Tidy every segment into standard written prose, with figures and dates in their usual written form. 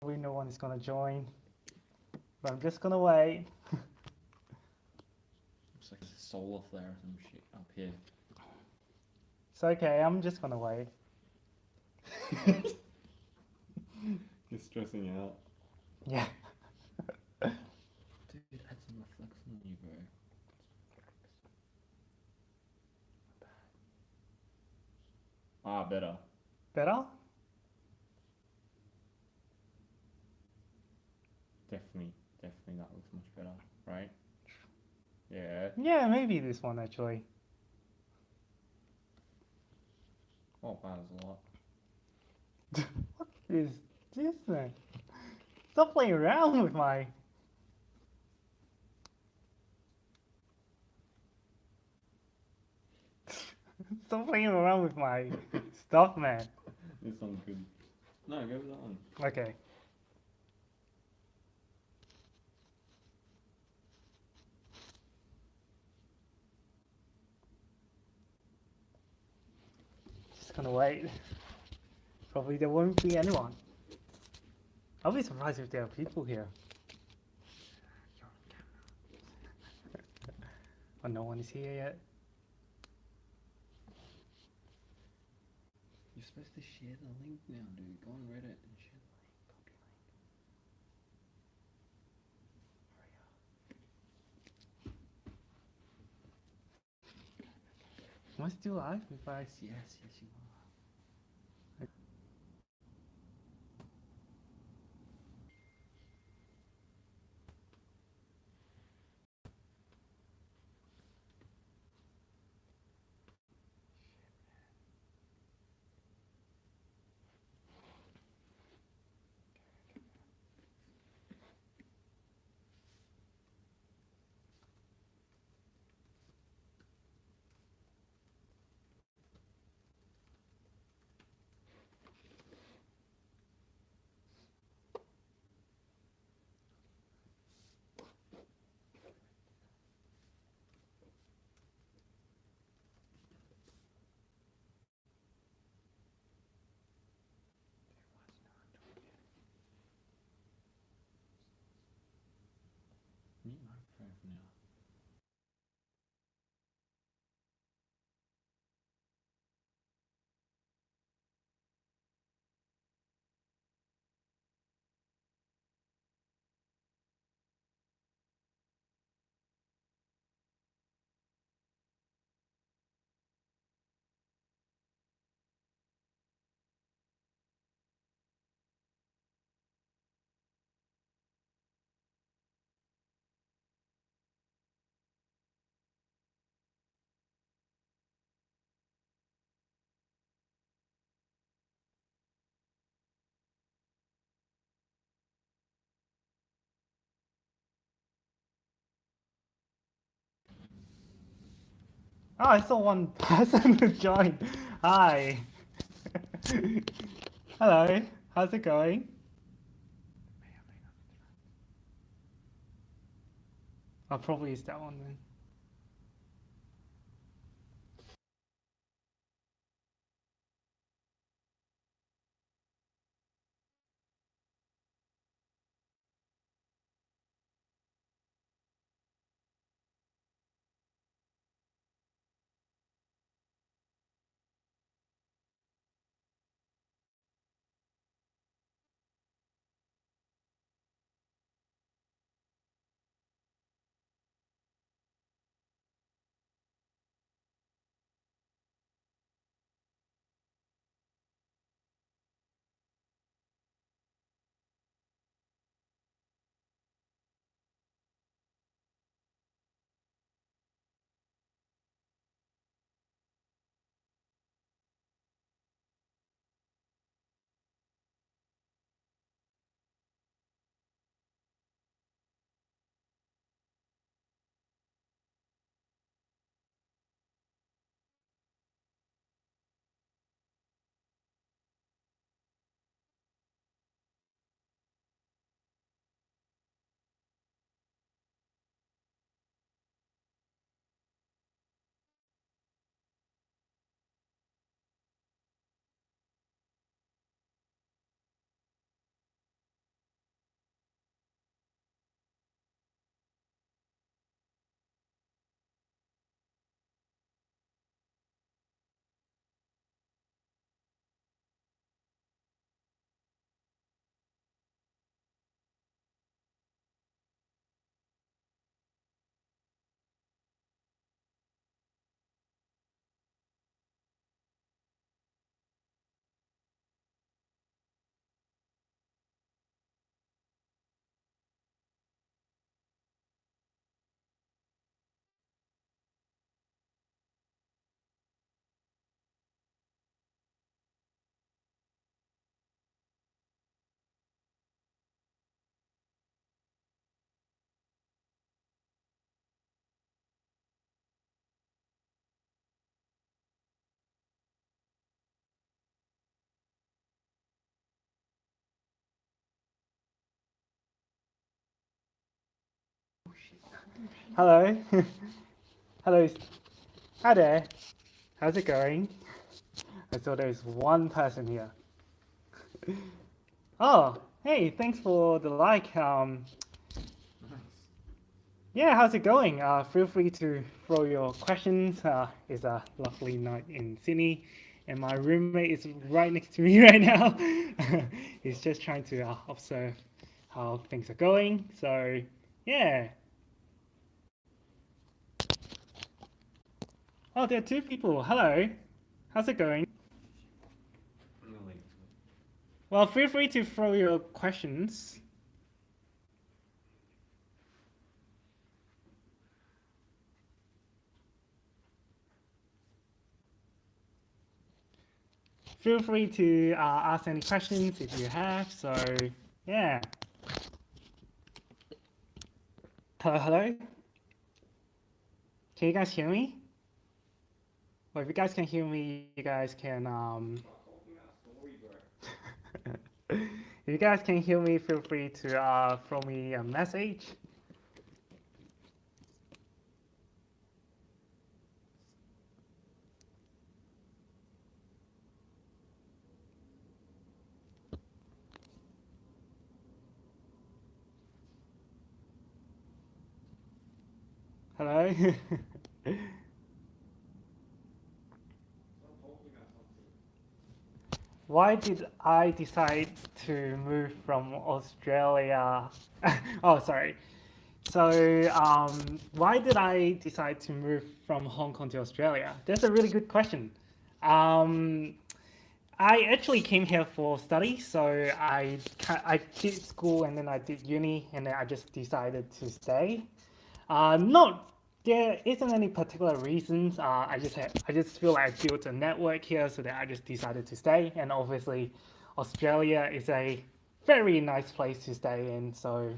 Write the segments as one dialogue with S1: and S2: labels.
S1: Probably no one is gonna join. But I'm just gonna wait.
S2: Looks like there's a solar flare or some shit up here.
S1: It's okay, I'm just gonna wait.
S2: You're stressing out.
S1: Yeah.
S2: Dude, add some reflex on you, bro. Ah, better.
S1: Better?
S2: Definitely that looks much better, right? Yeah.
S1: Yeah, maybe this one actually.
S2: Oh, wow, there's a lot.
S1: What is this thing? Stop playing around with my... Stop playing around with my stuff, man.
S2: This one's good. No, go with that one.
S1: Okay. Just gonna wait. Probably there won't be anyone. I'll be surprised if there are people here. But no one is here yet.
S2: You're supposed to share the link now, dude. Go on Reddit and share the link. Copy link.
S1: Am I still live? If I...
S2: Yes, you are. Mute microphone for now.
S1: Oh, I saw one person who joined. Hi. Hello. How's it going? Oh, probably it's that one then. Hello. Hello. Hi there. How's it going? I saw there's one person here. Oh, hey, thanks for the like. Yeah, how's it going? Feel free to throw your questions. It's a lovely night in Sydney, and my roommate is right next to me right now. He's just trying to observe how things are going. So, yeah. Oh, there are two people. Hello. How's it going? Well, feel free to throw your questions. Feel free to ask any questions if you have. So, yeah. Hello, hello. Can you guys hear me? Well, if you guys can hear me, you guys can if you guys can hear me, feel free to throw me a message. Hello. Why did I decide to move from Australia? Oh, sorry. So, why did I decide to move from Hong Kong to Australia? That's a really good question. Um, I actually came here for study, so I did school and then I did uni, and then I just decided to stay. Not there isn't any particular reasons. I just feel like I built a network here, so that I just decided to stay. And obviously, Australia is a very nice place to stay in, so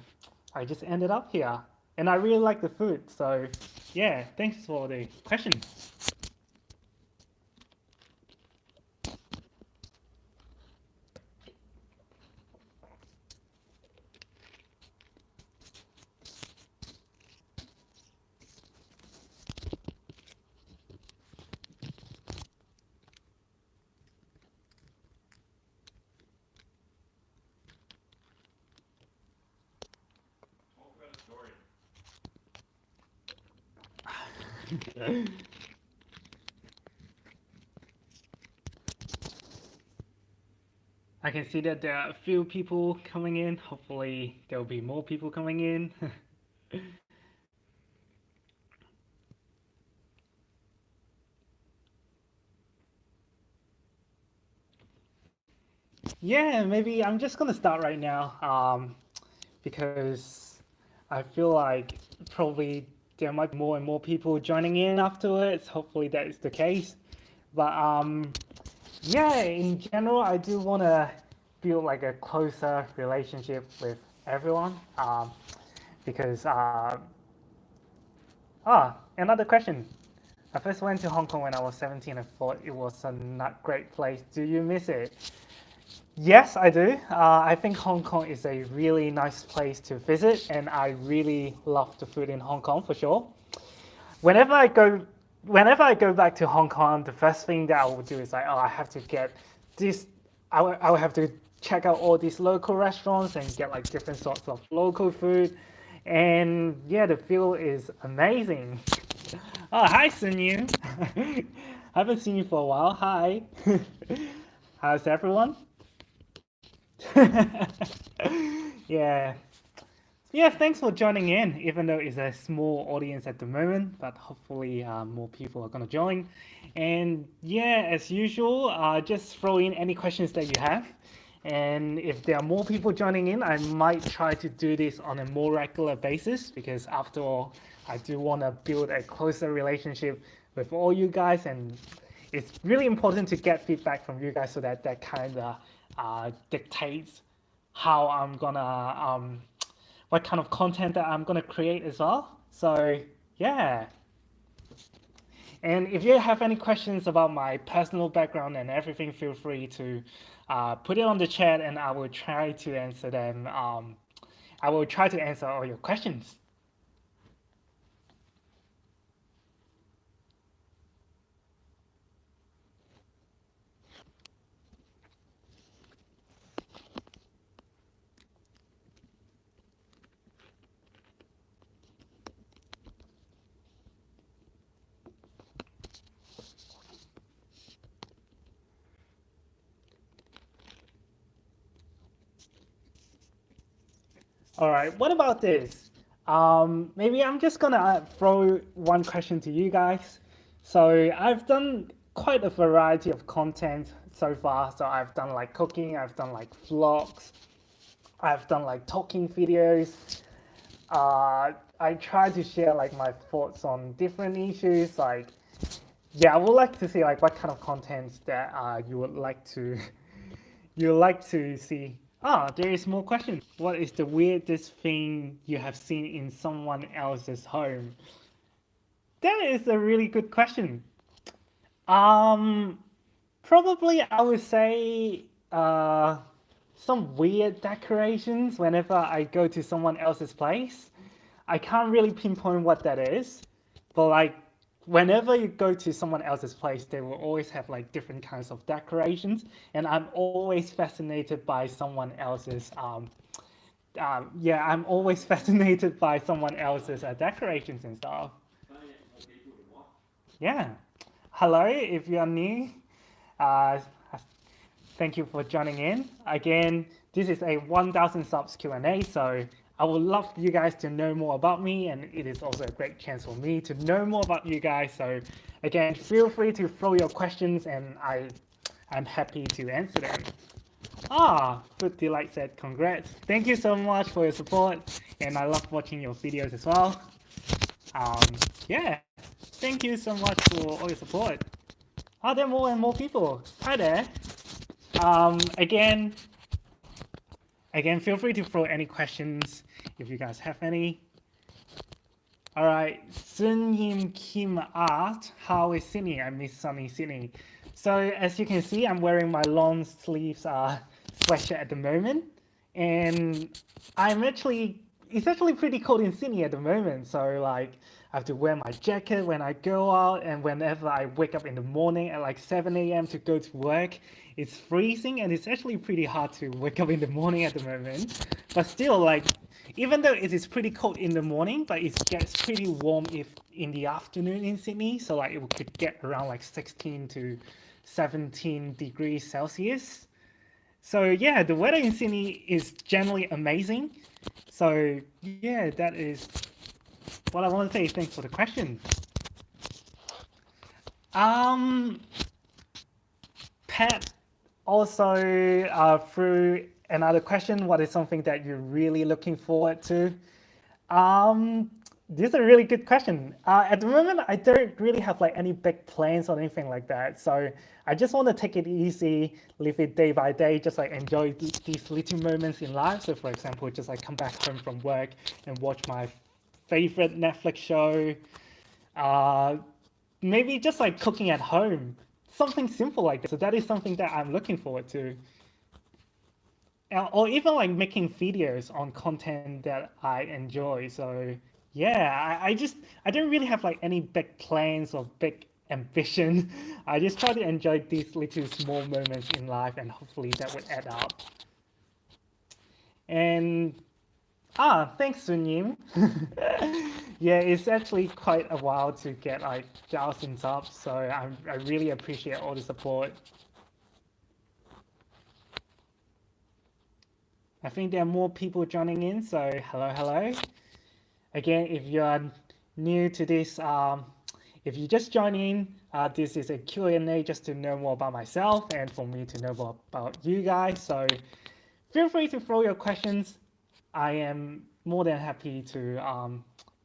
S1: I just ended up here. And I really like the food, so yeah. Thanks for the question. I can see that there are a few people coming in. Hopefully, there will be more people coming in. Yeah, maybe I'm just gonna start right now, because I feel like probably there might be more and more people joining in afterwards. Hopefully that is the case. But yeah, in general, I do want to build like a closer relationship with everyone, because another question. I first went to Hong Kong when I was 17. I thought it was a not great place. Do you miss it? Yes, I do. I think Hong Kong is a really nice place to visit, and I really love the food in Hong Kong for sure. Whenever I go, whenever I go back to Hong Kong, the first thing that I will do is like, oh, I have to get this. I will have to check out all these local restaurants and get like different sorts of local food, and yeah, the feel is amazing. Oh, hi, Sunyu. Haven't seen you for a while. Hi. How's everyone? Yeah. Yeah, thanks for joining in, even though it's a small audience at the moment, but hopefully more people are going to join. And yeah, as usual, just throw in any questions that you have. And if there are more people joining in, I might try to do this on a more regular basis because after all, I do want to build a closer relationship with all you guys. And it's really important to get feedback from you guys so that that kind of dictates how I'm gonna what kind of content that I'm gonna create as well. So yeah. And if you have any questions about my personal background and everything, feel free to put it on the chat, and I will try to answer them. I will try to answer all your questions. All right, what about this? Maybe I'm just gonna throw one question to you guys. So I've done quite a variety of content so far. So I've done like cooking, I've done like vlogs, I've done like talking videos. I try to share like my thoughts on different issues. Like, yeah, I would like to see like what kind of contents that you would like to you would like to see. Ah, there is more question. What is the weirdest thing you have seen in someone else's home? That is a really good question. Um, Probably I would say some weird decorations whenever I go to someone else's place. I can't really pinpoint what that is, but like whenever you go to someone else's place, they will always have like different kinds of decorations, and I'm always fascinated by someone else's yeah, I'm always fascinated by someone else's decorations and stuff. Yeah. Hello, if you are new, uh, thank you for joining in. Again, this is a 1000 subs Q&A, so I would love you guys to know more about me, and it is also a great chance for me to know more about you guys. So again, feel free to throw your questions, and I'm happy to answer them. Ah, Food Delight said congrats. Thank you so much for your support, and I love watching your videos as well. Um, yeah, thank you so much for all your support. Are there more and more people? Hi there. Again, feel free to throw any questions if you guys have any. All right, Sun Yim Kim asked, how is Sydney? I miss sunny Sydney. So as you can see, I'm wearing my long sleeves sweatshirt at the moment, and it's actually pretty cold in Sydney at the moment. So like, I have to wear my jacket when I go out, and whenever I wake up in the morning at like 7 a.m. to go to work, it's freezing, and it's actually pretty hard to wake up in the morning at the moment. But still, like, even though it is pretty cold in the morning, but it gets pretty warm if in the afternoon in Sydney. So like, it could get around like 16 to 17 degrees Celsius. So yeah, the weather in Sydney is generally amazing. So yeah, that is what I want to say. Thanks for the question. Pat also threw another question. What is something that you're really looking forward to? This is a really good question. At the moment, I don't really have like any big plans or anything like that. So I just want to take it easy, live it day by day, just like enjoy these little moments in life. So for example, just like come back home from work and watch my favorite Netflix show. Maybe just like cooking at home, something simple like that. So that is something that I'm looking forward to. Or even like making videos on content that I enjoy. So yeah, I don't really have like any big plans or big ambition. I just try to enjoy these little small moments in life, and hopefully that would add up. And thanks, Sunyim. Yeah, it's actually quite a while to get like 1000 subs, so I really appreciate all the support. I think there are more people joining in, so hello. Again, if you are new to this, if you just join in, this is a Q&A just to know more about myself and for me to know more about you guys. So feel free to throw your questions. I am more than happy to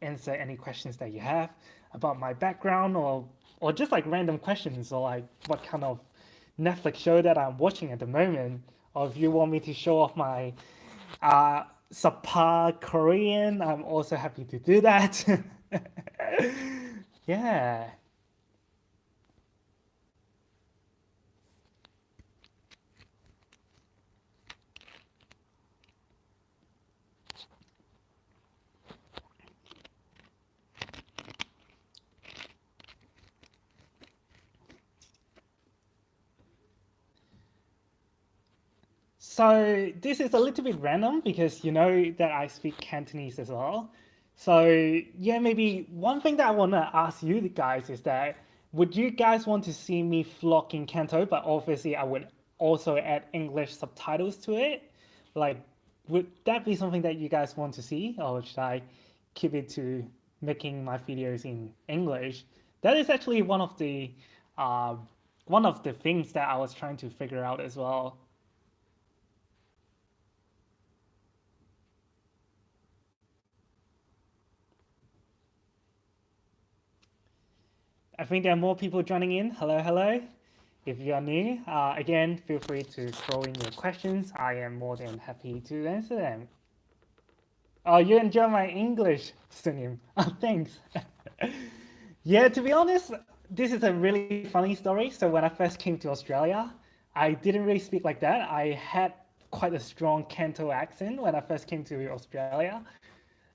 S1: answer any questions that you have about my background, or just like random questions, or like what kind of Netflix show that I'm watching at the moment, or if you want me to show off my subpar Korean, I'm also happy to do that. Yeah. So this is a little bit random because you know that I speak Cantonese as well. So yeah, maybe one thing that I want to ask you guys is that would you guys want to see me vlog in Canto, but obviously I would also add English subtitles to it, like would that be something that you guys want to see, or should I keep it to making my videos in English? That is actually one of the things that I was trying to figure out as well. I think there are more people joining in. Hello, hello. If you are new, again, feel free to throw in your questions. I am more than happy to answer them. Oh, you enjoy my English, Sunim. Oh, thanks. Yeah, to be honest, this is a really funny story. So when I first came to Australia, I didn't really speak like that. I had quite a strong Canto accent when I first came to Australia.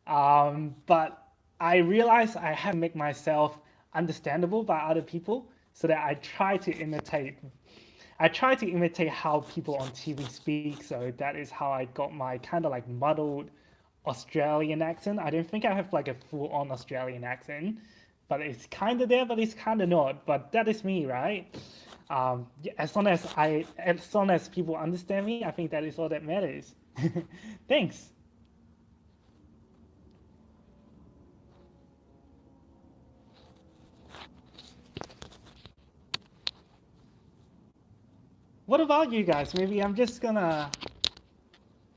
S1: But I realized I have to make myself understandable by other people, so that I try to imitate how people on TV speak. So that is how I got my kind of like muddled Australian accent. I don't think I have like a full-on Australian accent, but it's kind of there, but it's kind of not. But that is me, right? Yeah, as long as people understand me, I think that is all that matters. Thanks. What about you guys? Maybe I'm just gonna.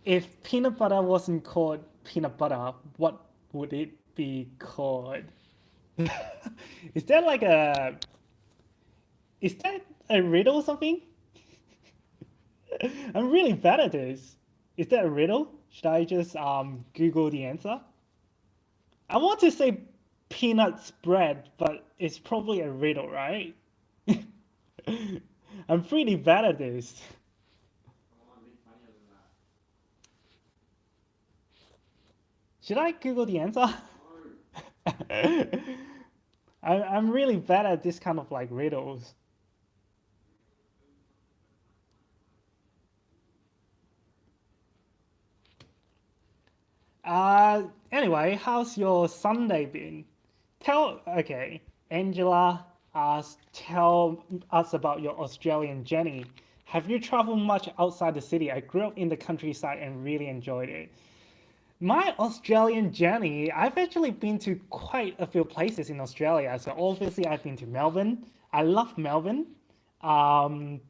S1: If peanut butter wasn't called peanut butter, what would it be called? Is that like a? Is that a riddle or something? I'm really bad at this. Is that a riddle? Should I just Google the answer? I want to say peanut spread, but it's probably a riddle, right? I'm pretty bad at this. Should I Google the answer? I'm really bad at this kind of like riddles. Anyway, how's your Sunday been? Okay, Angela asked, tell us about your Australian journey. Have you traveled much outside the city? I grew up in the countryside and really enjoyed it. My Australian journey, I've actually been to quite a few places in Australia. So obviously I've been to Melbourne. I love Melbourne. Um,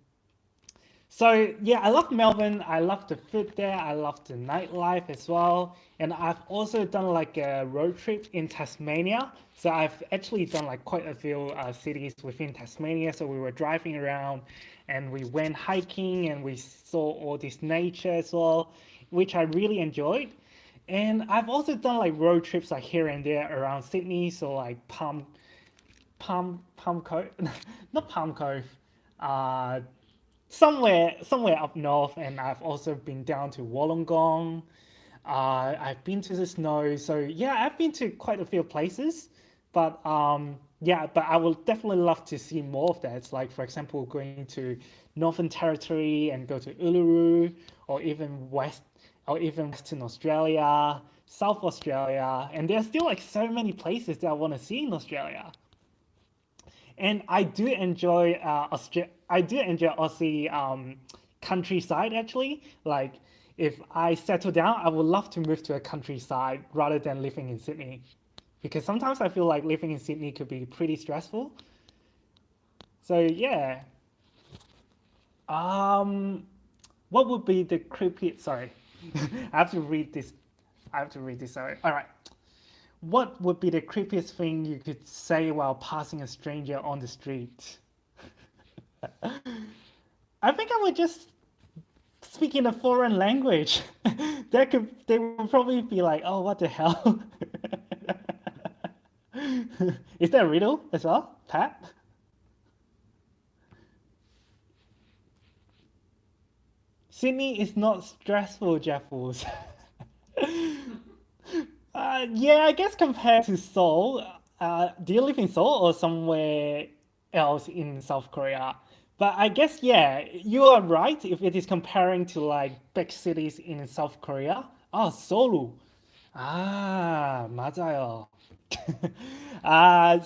S1: so yeah, I love Melbourne. I love the food there. I love the nightlife as well. And I've also done like a road trip in Tasmania. So I've actually done like quite a few cities within Tasmania. So we were driving around and we went hiking and we saw all this nature as well, which I really enjoyed. And I've also done like road trips like here and there around Sydney. So like Palm Cove, not Palm Cove, uh, somewhere up north, and I've also been down to Wollongong. I've been to the snow, so yeah, I've been to quite a few places. But yeah, but I will definitely love to see more of that. Like for example, going to Northern Territory and go to Uluru, or even Western Australia, South Australia, and there's still like so many places that I want to see in Australia. And I do enjoy Aussie countryside actually. Like if I settle down, I would love to move to a countryside rather than living in Sydney, because sometimes I feel like living in Sydney could be pretty stressful. So yeah, um, what would be the creepy? Sorry, I have to read this. I have to read this. Sorry. All right. What would be the creepiest thing you could say while passing a stranger on the street? I think I would just speak in a foreign language. They would probably be like, "Oh, what the hell?" Is that a riddle as well, Pat? Sydney is not stressful, Jeffels. Yeah, I guess compared to Seoul, do you live in Seoul or somewhere else in South Korea? But I guess, yeah, you are right if it is comparing to like big cities in South Korea. Oh, Seoul. Ah, 맞아요.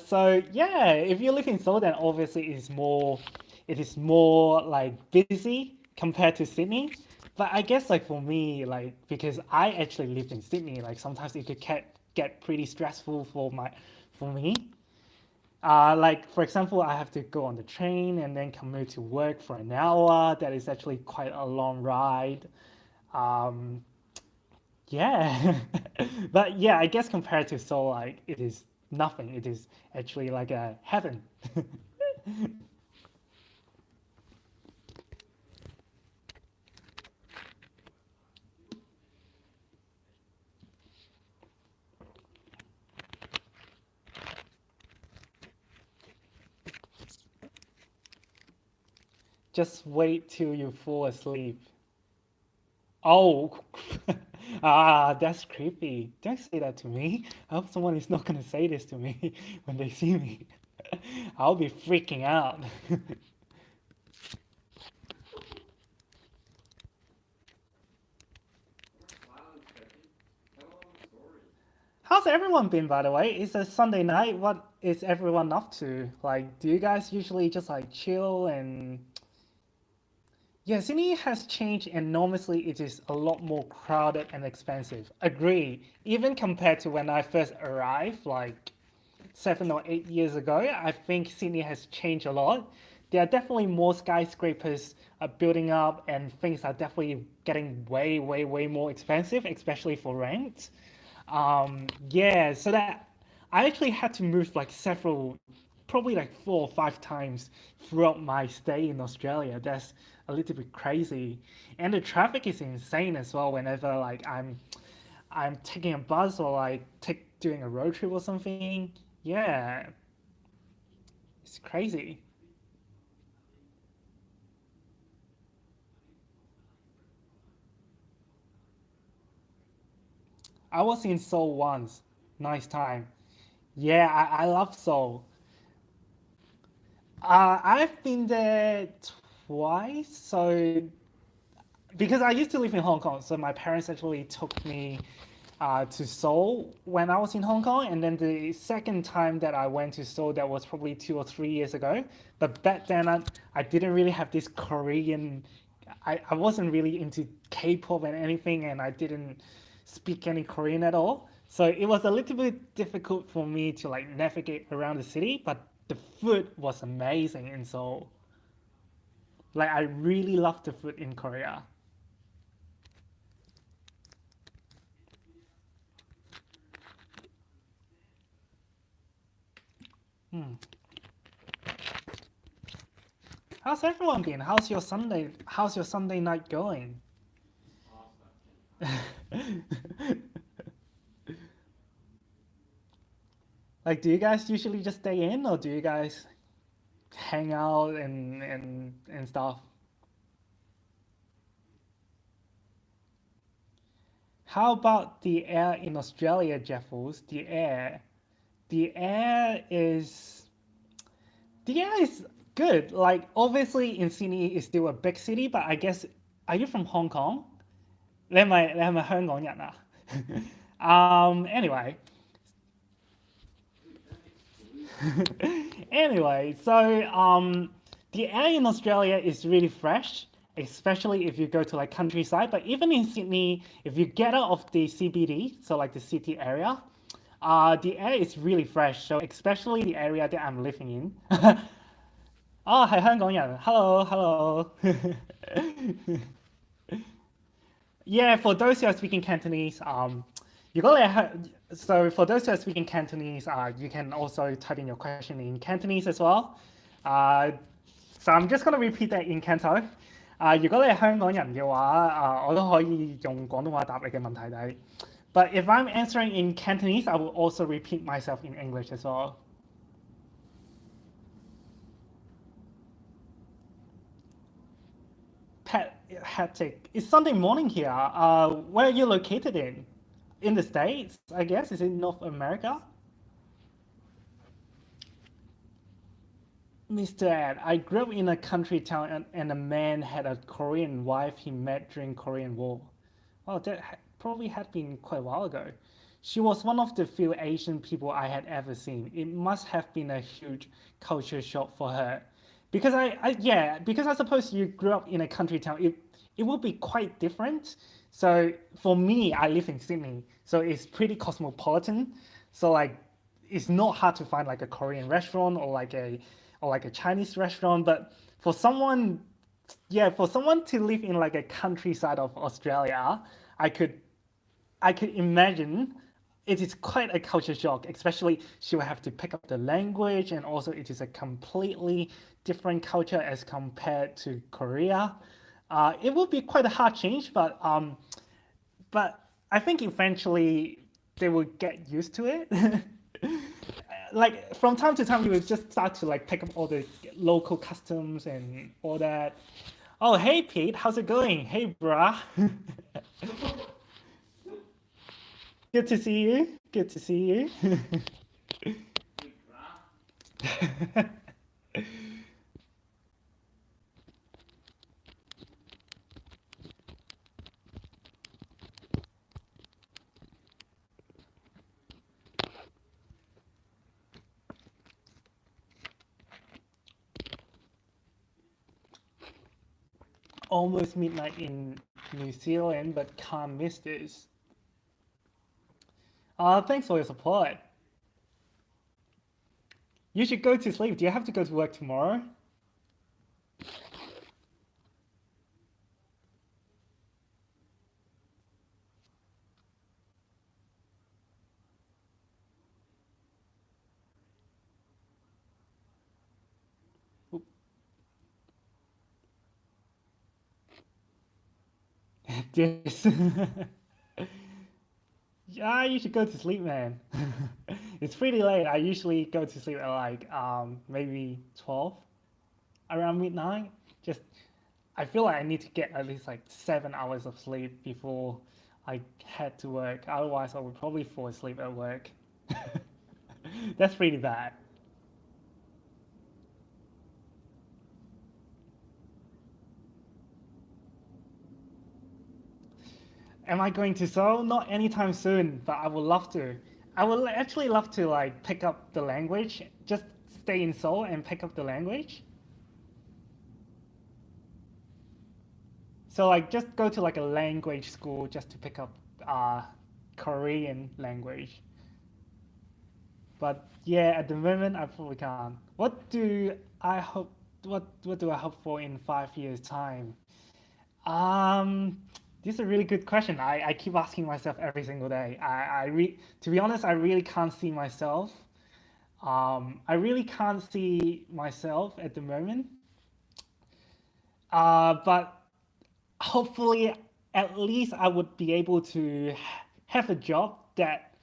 S1: So yeah, if you live in Seoul, then obviously it is more like busy compared to Sydney. But I guess like for me, like because I actually live in Sydney, like sometimes it could get pretty stressful for me. Like for example, I have to go on the train and then commute to work for an hour. That is actually quite a long ride. Um, yeah, but yeah, I guess compared to Seoul, like it is nothing. It is actually like a heaven. Just wait till you fall asleep. Oh, that's creepy. Don't say that to me. I hope someone is not gonna say this to me when they see me. I'll be freaking out. How's everyone been, by the way? It's a Sunday night. What is everyone up to? Like, do you guys usually just like chill and yeah, Sydney has changed enormously. It is a lot more crowded and expensive. Agree. Even compared to when I first arrived, like 7 or 8 years ago, I think Sydney has changed a lot. There are definitely more skyscrapers building up, and things are definitely getting way, way, way more expensive, especially for rent. Yeah, so that I actually had to move like several, probably like 4 or 5 times throughout my stay in Australia. That's a little bit crazy, and the traffic is insane as well. Whenever like I'm taking a bus or like doing a road trip or something. Yeah, it's crazy. I was in Seoul once. Nice time. Yeah, I love Seoul. I've been there twice. So because I used to live in Hong Kong, so my parents actually took me to Seoul when I was in Hong Kong, and then the second time that I went to Seoul, that was probably 2 or 3 years ago. But back then, I didn't really have this Korean. I wasn't really into K-pop and anything, and I didn't speak any Korean at all. So it was a little bit difficult for me to like navigate around the city, but the food was amazing in Seoul. Like I really love the food in Korea. Hmm. How's everyone been? How's your Sunday night going? Like, do you guys usually just stay in, or do you guys hang out and stuff? How about the air in Australia, Jeffels? The air is the air is good. Like, obviously in Sydney is still a big city, but I guess are you from Hong Kong? 你係咪香港人啊？ Anyway, anyway, so the air in Australia is really fresh, especially if you go to like countryside. But even in Sydney, if you get out of the CBD, so like the city area, the air is really fresh. So especially the area that I'm living in. 哦，係香港人，hello hello。Yeah, for those who are speaking Cantonese, so for those who are speaking Cantonese, you can also type in your question in Cantonese as well. Uh, so I'm just gonna repeat that in Canto. 如果你係香港人嘅話，我都可以用廣東話答你嘅問題底。But if I'm answering in Cantonese, I will also repeat myself in English as well. Pet hectic. It's Sunday morning here. Where are you located in? In the States, I guess. Is it North America? Mr. Ed, I grew up in a country town and a man had a Korean wife he met during Korean War. Well, that probably had been quite a while ago. She was one of the few Asian people I had ever seen. It must have been a huge culture shock for her. Because I suppose you grew up in a country town. it will be quite different. So for me, I live in Sydney, so it's pretty cosmopolitan. So like, it's not hard to find like a Korean restaurant or like a Chinese restaurant. But for someone, yeah, for someone to live in like a countryside of Australia, I could I could imagine it is quite a culture shock, especially she will have to pick up the language, and also it is a completely different culture as compared to Korea. It will be quite a hard change, but I think eventually they will get used to it. Like from time to time, you will just start to like pick up all the local customs and all that. Oh, hey Pete, how's it going? Hey, brah. Good to see you. Good to see you. Almost midnight in New Zealand, but can't miss this. Thanks for your support. You should go to sleep. Do you have to go to work tomorrow? Yes. Yeah, you should go to sleep, man. It's pretty late. I usually go to sleep at like maybe 12 around midnight. Just I feel like I need to get at least like 7 hours of sleep before I head to work. Otherwise, I would probably fall asleep at work. That's pretty bad. Am I going to Seoul? Not anytime soon, but I would love to. I would actually love to like pick up the language. Just stay in Seoul and pick up the language. So like just go to like a language school just to pick up uh Korean language. But yeah, at the moment I probably can't. I hope what do I hope for in 5 years time? Um, this is a really good question. I keep asking myself every single day. To be honest, I really can't see myself. I really can't see myself at the moment. But hopefully, at least I would be able to have a job that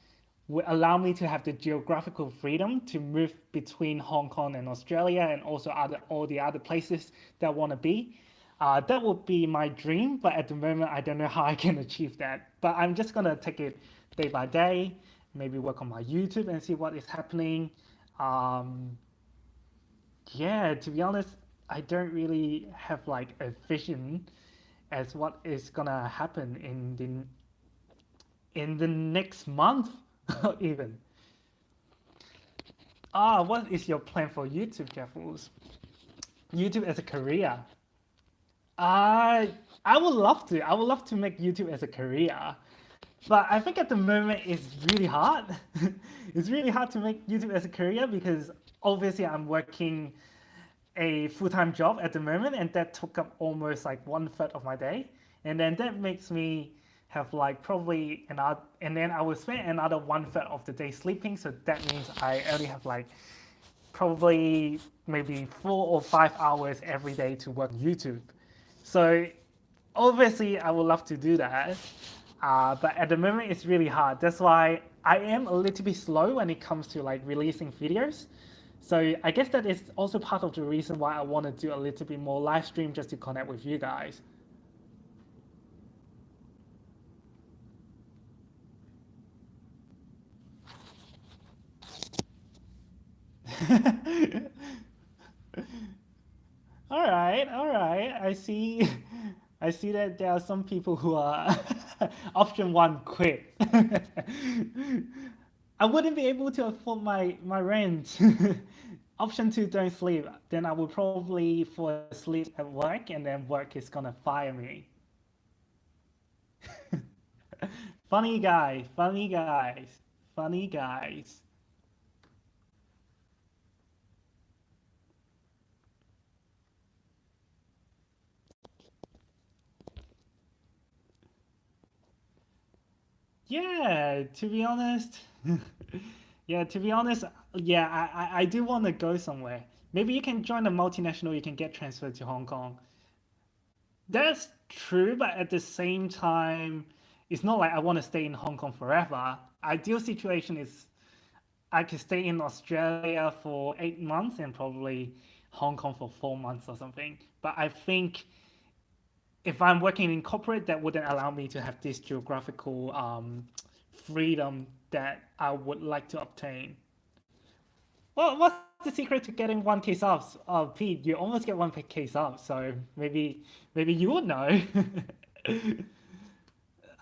S1: would allow me to have the geographical freedom to move between Hong Kong and Australia and also all the other places that I want to be. That would be my dream, but at the moment I don't know how I can achieve that. But I'm just gonna take it day by day, maybe work on my YouTube and see what is happening. Um, yeah, to be honest, I don't really have like a vision as what is gonna happen in the next month even. What is your plan for YouTube, Jeffels? YouTube as a career? I I would love to. I would love to make YouTube as a career, but I think at the moment it's really hard. It's really hard to make YouTube as a career because obviously I'm working a full-time job at the moment, and that took up almost like 1/3 of my day, and then that makes me have like probably another, and then I will spend another 1/3 of the day sleeping. So that means I only have like probably maybe 4 or 5 hours every day to work on YouTube. So obviously I would love to do that, but at the moment it's really hard. That's why I am a little bit slow when it comes to like releasing videos. So I guess that is also part of the reason why I want to do a little bit more live stream just to connect with you guys. All right, all right. I see that there are some people who are option one quit. I wouldn't be able to afford my rent. Option two, don't sleep. Then I will probably fall asleep at work, and then work is gonna fire me. Funny guys, funny guys, funny guys. Yeah, to be honest, yeah, to be honest, yeah, I do want to go somewhere. Maybe you can join a multinational, you can get transferred to Hong Kong. That's true, but at the same time, it's not like I want to stay in Hong Kong forever. Ideal situation is I could stay in Australia for 8 months and probably Hong Kong for 4 months or something. But I think if I'm working in corporate, that wouldn't allow me to have this geographical freedom that I would like to obtain. Well, what's the secret to getting 1K subs? Oh, Pete, you almost get 1K subs, so maybe you would know.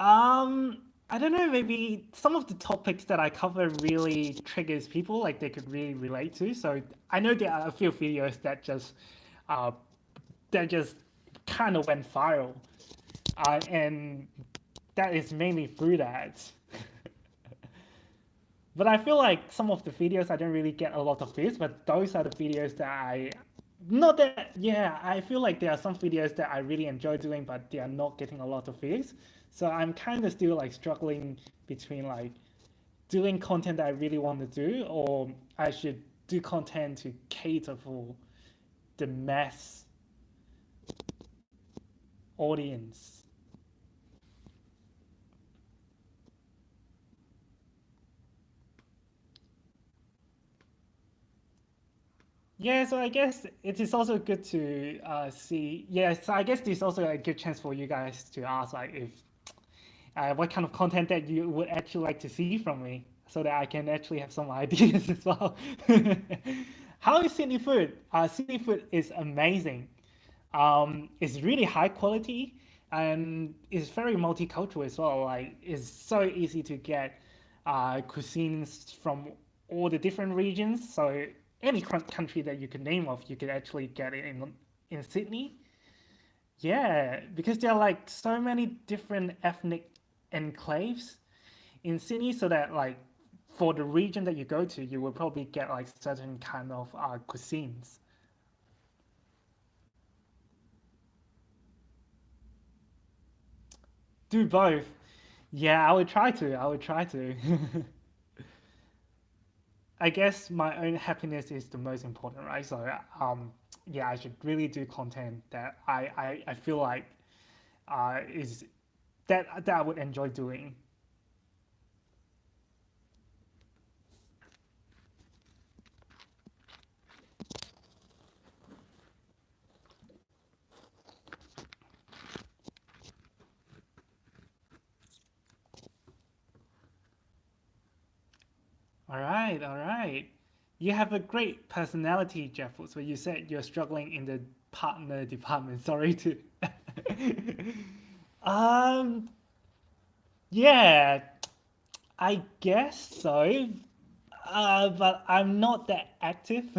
S1: I don't know, maybe some of the topics that I cover really triggers people, like they could really relate to. So I know there are a few videos uh, that just kind of went viral, and that is mainly through that. But I feel like some of the videos I don't really get a lot of views, but those are the videos that not that, yeah, I feel like there are some videos that I really enjoy doing, but they are not getting a lot of views. So I'm kind of still like struggling between like doing content that I really want to do, or I should do content to cater for the mass audience. Yeah, so I guess it is also good to see. Yeah, so I guess this is also a good chance for you guys to ask, like, if what kind of content that you would actually like to see from me, so that I can actually have some ideas as well. How is Sydney food? Sydney food is amazing. It's really high quality and it's very multicultural as well. Like, it's so easy to get cuisines from all the different regions. So any country that you could name of, you could actually get it in Sydney. Yeah, because there are like so many different ethnic enclaves in Sydney, so that like for the region that you go to, you will probably get like certain kind of cuisines. Do both. Yeah, I would try to. I would try to. I guess my own happiness is the most important, right? So, yeah, I should really do content that I feel like is that I would enjoy doing. All right, all right. You have a great personality, Jeff. So you said you're struggling in the partner department. Sorry to. um. Yeah, I guess so. But I'm not that active.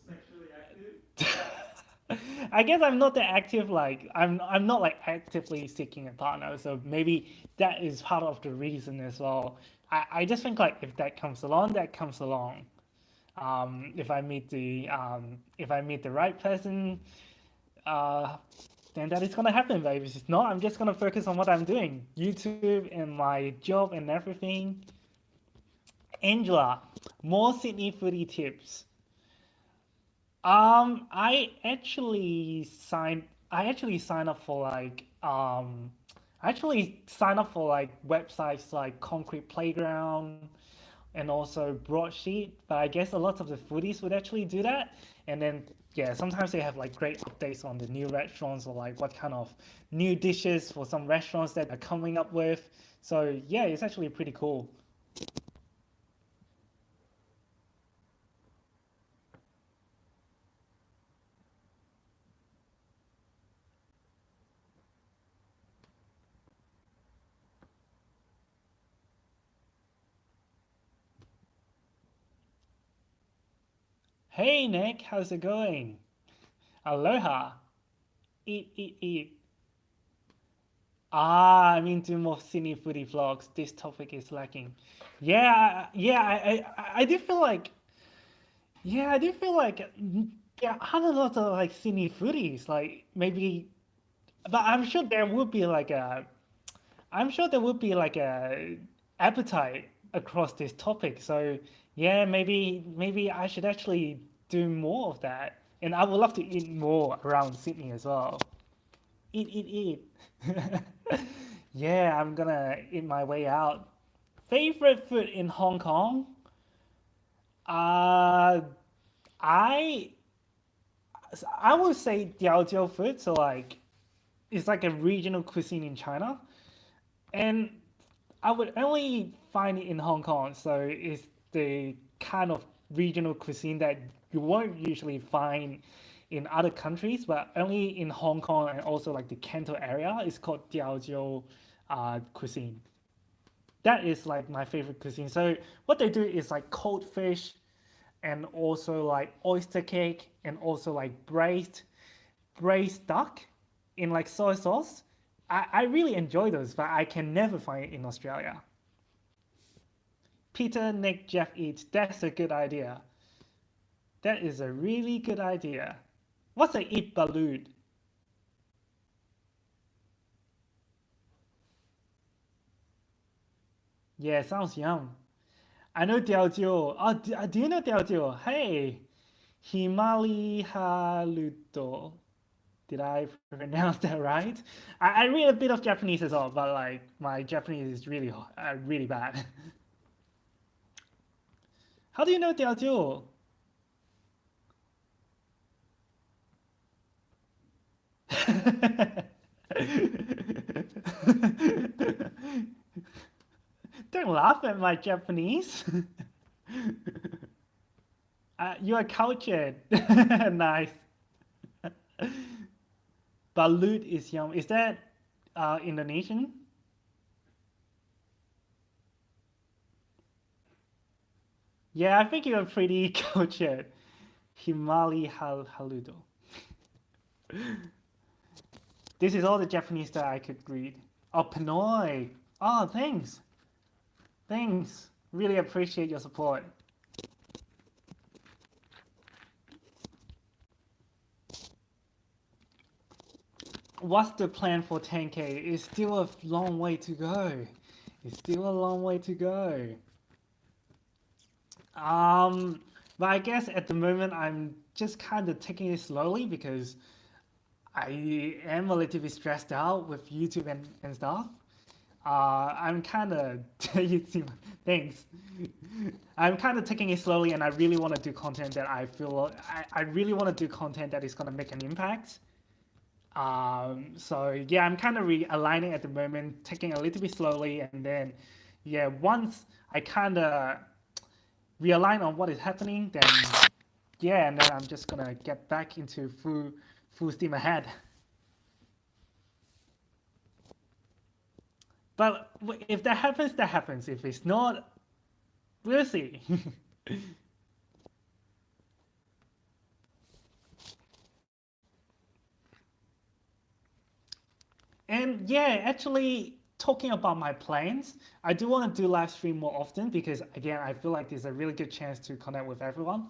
S1: Sexually active? I guess I'm not that active. Like I'm not like actively seeking a partner. So maybe that is part of the reason as well. I just think like if that comes along, that comes along. If I meet the right person, uh, then that is gonna happen. But if it's not, I'm just gonna focus on what I'm doing, YouTube and my job and everything. Angela, more Sydney foodie tips. I actually signed. I actually signed up for like I actually signed up for like websites like Concrete Playground and also Broadsheet. But I guess a lot of the foodies would actually do that. And then yeah, sometimes they have like great updates on the new restaurants or like what kind of new dishes for some restaurants that are coming up with. So yeah, it's actually pretty cool. Hey Nick, how's it going? Aloha. Eat, eat, eat. I mean, do more Sydney foodie vlogs. This topic is lacking. Yeah, I do feel like, yeah, I do feel like, yeah, I don't know, the like Sydney foodies, like maybe, but I'm sure there would be like a, I'm sure there would be like a appetite across this topic. So yeah, maybe I should actually do more of that, and I would love to eat more around Sydney as well. Eat. Yeah, I'm gonna eat my way out. Favorite food in Hong Kong? Uh, I I would say Diaojiu food. So like, it's like a regional cuisine in China, and I would only find it in Hong Kong. So it's the kind of regional cuisine that you won't usually find in other countries, but only in Hong Kong and also like the Kanto area. It's called Diaojiu cuisine. That is like my favorite cuisine. So what they do is like cold fish and also like oyster cake and also like braised duck in like soy sauce. I really enjoy those, but I can never find it in Australia. Peter, Nick, Jeff eat. That's a good idea. That is a really good idea. What's a eat balut? Yeah, sounds yum. I know Diaojiu. Oh, do you know Diaojiu? Hey, Himali Haluto. Did I pronounce that right? I read a bit of Japanese as well, but like my Japanese is really bad. How do you know Diaojiu? Don't laugh at my Japanese. You are cultured. Nice. Balut is yum. Is that Indonesian? Yeah, I think you're pretty cultured. Haludo. This is all the Japanese that I could read. Oh, Pinoy. Oh, thanks. Thanks. Really appreciate your support. What's the plan for 10K? It's still a long way to go. It's still a long way to go. Um, but I guess at the moment I'm just kind of taking it slowly because I am a little bit stressed out with YouTube and stuff. I'm kind of, you see, thanks. I'm kind of taking it slowly, and I really want to do content that I feel I really want to do content that is going to make an impact. So yeah, I'm kind of realigning at the moment, taking a little bit slowly, and then yeah, once I kind of realign on what is happening, then yeah, and then I'm just gonna get back into full steam ahead. But if that happens, that happens. If it's not, we'll see. And yeah, actually, talking about my plans, I do want to do live stream more often because again, I feel like there's a really good chance to connect with everyone.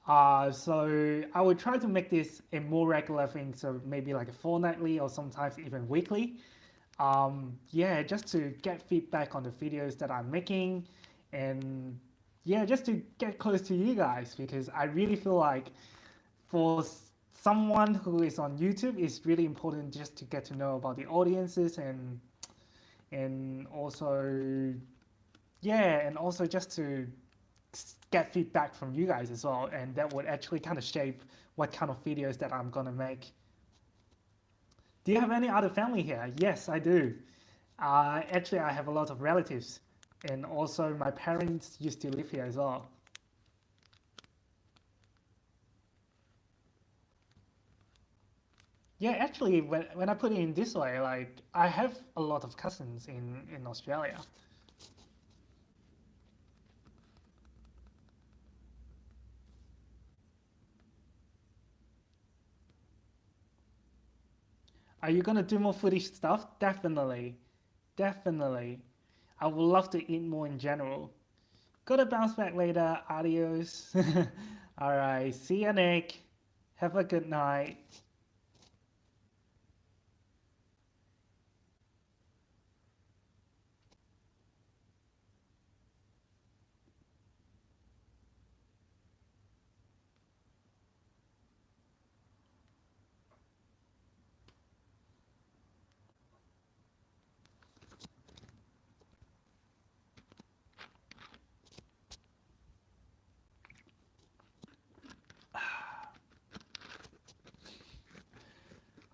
S1: So I would try to make this a more regular thing, so maybe like a fortnightly or sometimes even weekly. Yeah, just to get feedback on the videos that I'm making, and yeah, just to get close to you guys because I really feel like for someone who is on YouTube, it's really important just to get to know about the audiences and also yeah, and also just to get feedback from you guys as well, and that would actually kind of shape what kind of videos that I'm gonna make. Do you have any other family here? Yes, I do. Actually, I have a lot of relatives, and also my parents used to live here as well. Yeah, actually, when I put it in this way, like I have a lot of cousins in Australia. Are you gonna do more foodie stuff? Definitely. Definitely. I would love to eat more in general. Gotta bounce back later. Adios. Alright, see ya, Nick. Have a good night.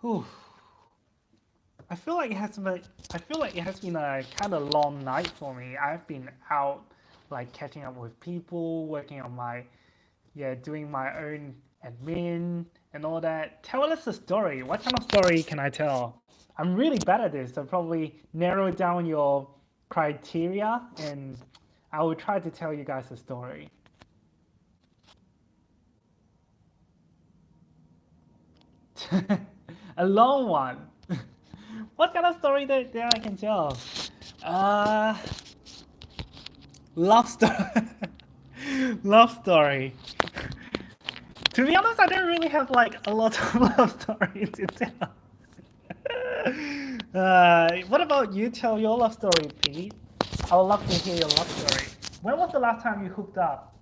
S1: Whew. I feel like it has been a kind of long night for me. I've been out like catching up with people, working on my doing my own admin and all that. Tell us a story. What kind of story can I tell? I'm really bad at this, so probably narrow down your criteria and I will try to tell you guys a story. A long one. What kind of story that I can tell? Uh, love story. Love story. To be honest, I don't really have like a lot of love story to tell. What about you? Tell your love story, Pete. I would love to hear your love story. When was the last time you hooked up?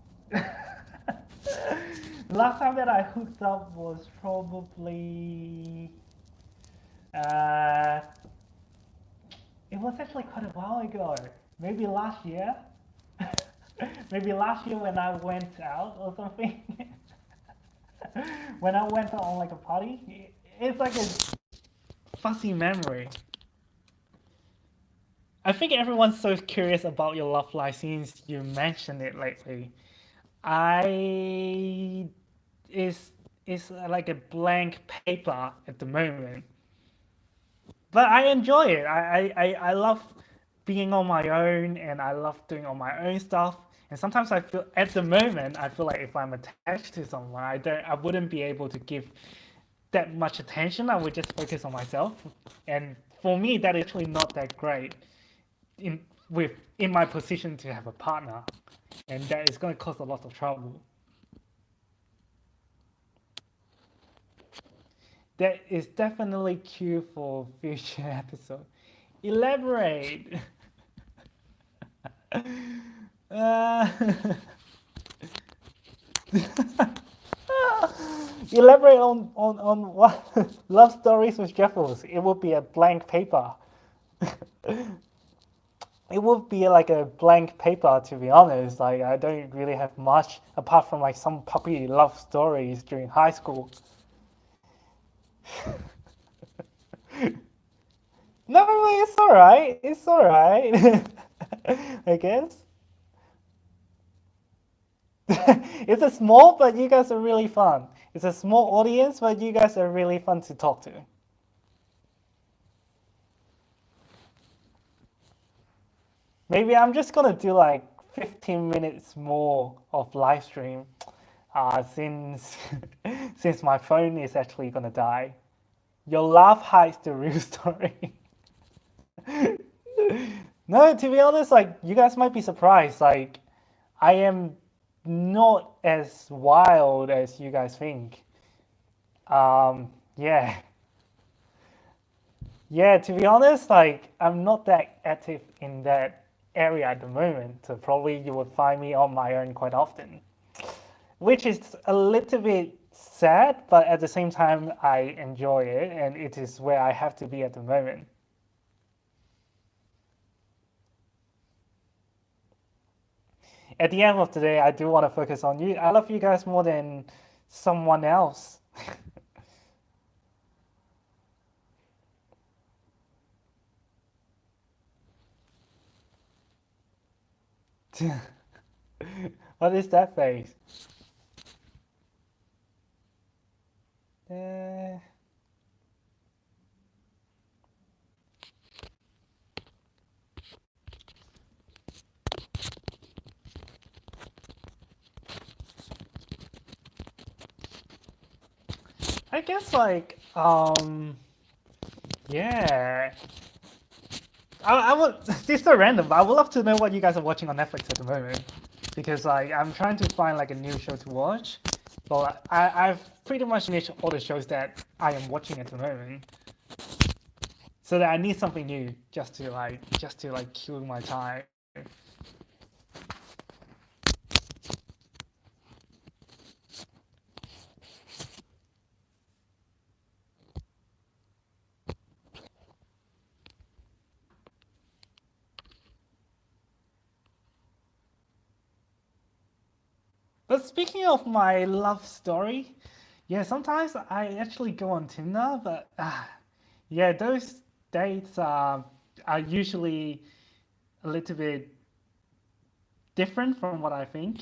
S1: The last time that I hooked up was probably uh, it was actually quite a while ago. Maybe last year. Maybe last year when I went out or something. When I went on like a party. It's like a fuzzy memory. I think everyone's so curious about your love life since you mentioned it lately. I is like a blank paper at the moment, but I enjoy it. I love being on my own, and I love doing all my own stuff. And sometimes I feel at the moment I feel like if I'm attached to someone, I wouldn't be able to give that much attention. I would just focus on myself, and for me that is actually not that great in in my position to have a partner, and that is going to cause a lot of trouble. That is definitely cue for future episode. Elaborate. uh, elaborate on what love stories with Jeffels. It would be a blank paper. It would be like a blank paper, to be honest. Like I don't really have much apart from like some puppy love stories during high school. No, it's alright. It's alright. I guess. It's a small, but you guys are really fun. It's a small audience, but you guys are really fun to talk to. Maybe I'm just gonna do like 15 minutes more of live stream, since since my phone is actually gonna die. Your laugh hides the real story. No, to be honest, like you guys might be surprised. Like I am not as wild as you guys think. Yeah. Yeah, to be honest, like I'm not that active in that area at the moment, so probably you would find me on my own quite often, which is a little bit sad, but at the same time, I enjoy it, and it is where I have to be at the moment. At the end of the day, I do want to focus on you. I love you guys more than someone else. What is that face? I guess like Yeah. I would. This is so random, but I would love to know what you guys are watching on Netflix at the moment, because like I'm trying to find like a new show to watch, but I've pretty much finished all the shows that I am watching at the moment, so that I need something new just to kill my time. But speaking of my love story, yeah, sometimes I actually go on Tinder, but yeah, those dates are usually a little bit different from what I think.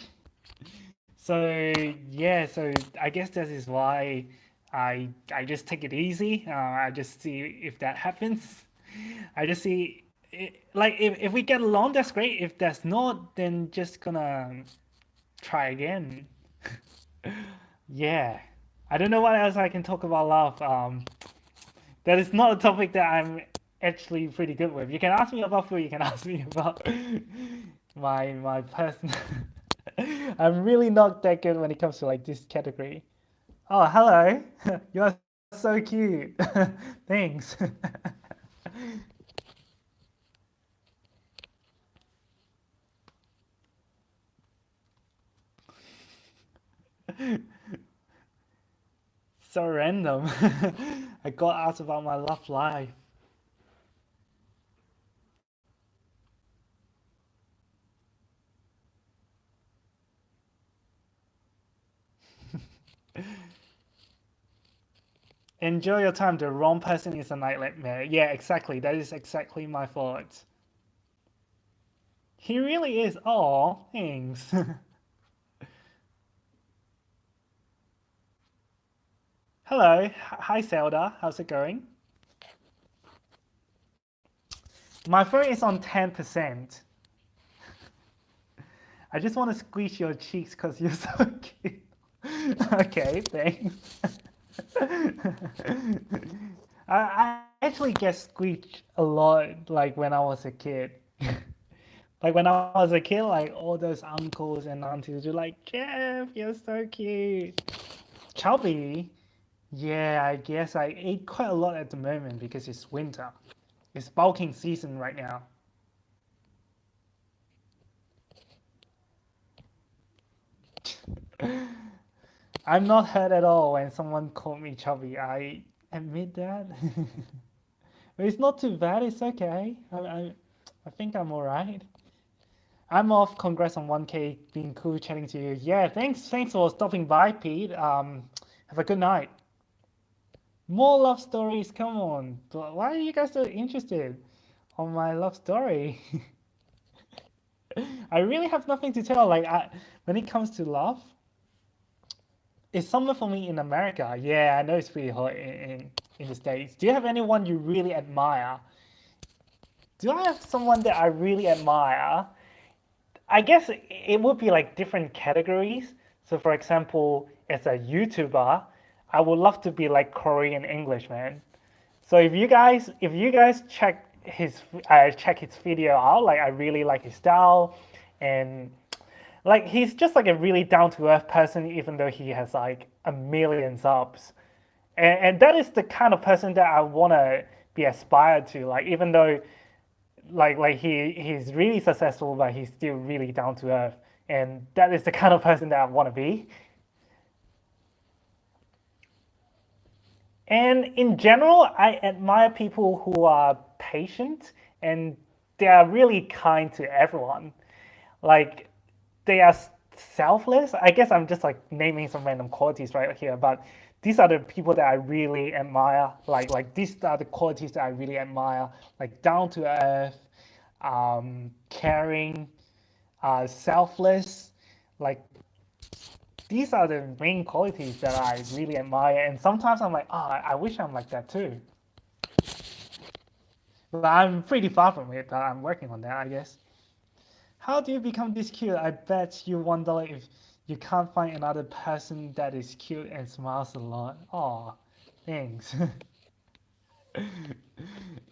S1: So yeah, so I guess that is why I just take it easy. I just see if that happens. I just see like if we get along, that's great. If that's not, then just gonna try again. Yeah, I don't know what else I can talk about love. That is not a topic that I'm actually pretty good with. You can ask me about food. You can ask me about my person. I'm really not that good when it comes to like this category. Oh, hello. You're so cute. Thanks. So random. I got asked about my love life. Enjoy your time. The wrong person is a nightmare. Yeah, exactly. That is exactly my thoughts. He really is. Oh, thanks. Hello. Hi, Zelda. How's it going? My phone is on 10%. I just want to squeeze your cheeks because you're so cute. Okay, thanks. I actually get squeezed a lot, like when I was a kid. Like when I was a kid, like all those uncles and aunties were like, Jeff, you're so cute. Chubby? Yeah, I guess I ate quite a lot at the moment because it's winter. It's bulking season right now. I'm not hurt at all when someone called me chubby. I admit that. But it's not too bad. It's okay. I think I'm all right. I'm off. Congrats on 1K. Being cool chatting to you. Yeah, thanks for stopping by, Pete. Have a good night. More love stories. Come on. Why are you guys so interested on my love story? I really have nothing to tell. When it comes to love, it's summer for me in America. Yeah, I know it's pretty hot in the States. Do you have anyone you really admire? Do I have someone that I really admire? I guess it would be like different categories. So, for example, as a YouTuber, I would love to be like Korean English, man. So if you guys check his video out, like I really like his style, and like he's just like a really down to earth person, even though he has like a million subs, and that is the kind of person that I wanna be aspired to. Like even though he's really successful, but he's still really down to earth, and that is the kind of person that I want to be. And in general, I admire people who are patient and they are really kind to everyone. Like they are selfless. I guess I'm just like naming some random qualities right here, but these are the people that I really admire. Like these are the qualities that I really admire. Like down to earth, caring, selfless. Like these are the main qualities that I really admire. And sometimes I'm like, oh, I wish I'm like that too. But I'm pretty far from it. But I'm working on that, I guess. How do you become this cute? I bet you wonder if you can't find another person that is cute and smiles a lot. Oh, thanks.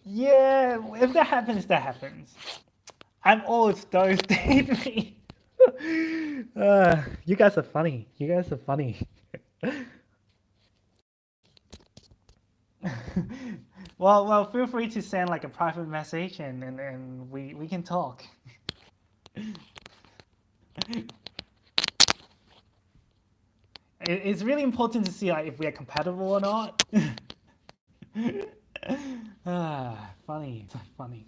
S1: Yeah, if that happens, that happens. I'm old, those date me. You guys are funny. You guys are funny. Well, feel free to send like a private message and we can talk. It's really important to see like if we are compatible or not. Funny, funny.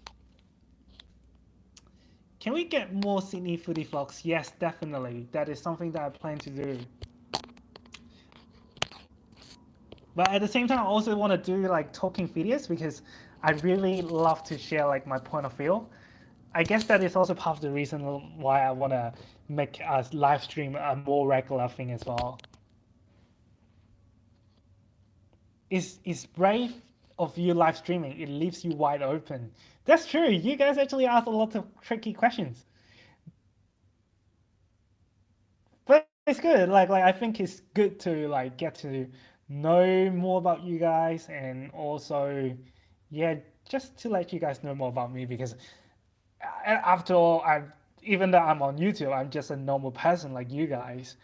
S1: Can we get more Sydney foodie vlogs? Yes, definitely. That is something that I plan to do. But at the same time, I also want to do like talking videos because I really love to share like my point of view. I guess that is also part of the reason why I want to make us live stream a more regular thing as well. Is brave of you live streaming. It leaves you wide open. That's true. You guys actually ask a lot of tricky questions. But it's good. Like I think it's good to like get to know more about you guys and also yeah, just to let you guys know more about me because after all, I'm even though I'm on YouTube, I'm just a normal person like you guys.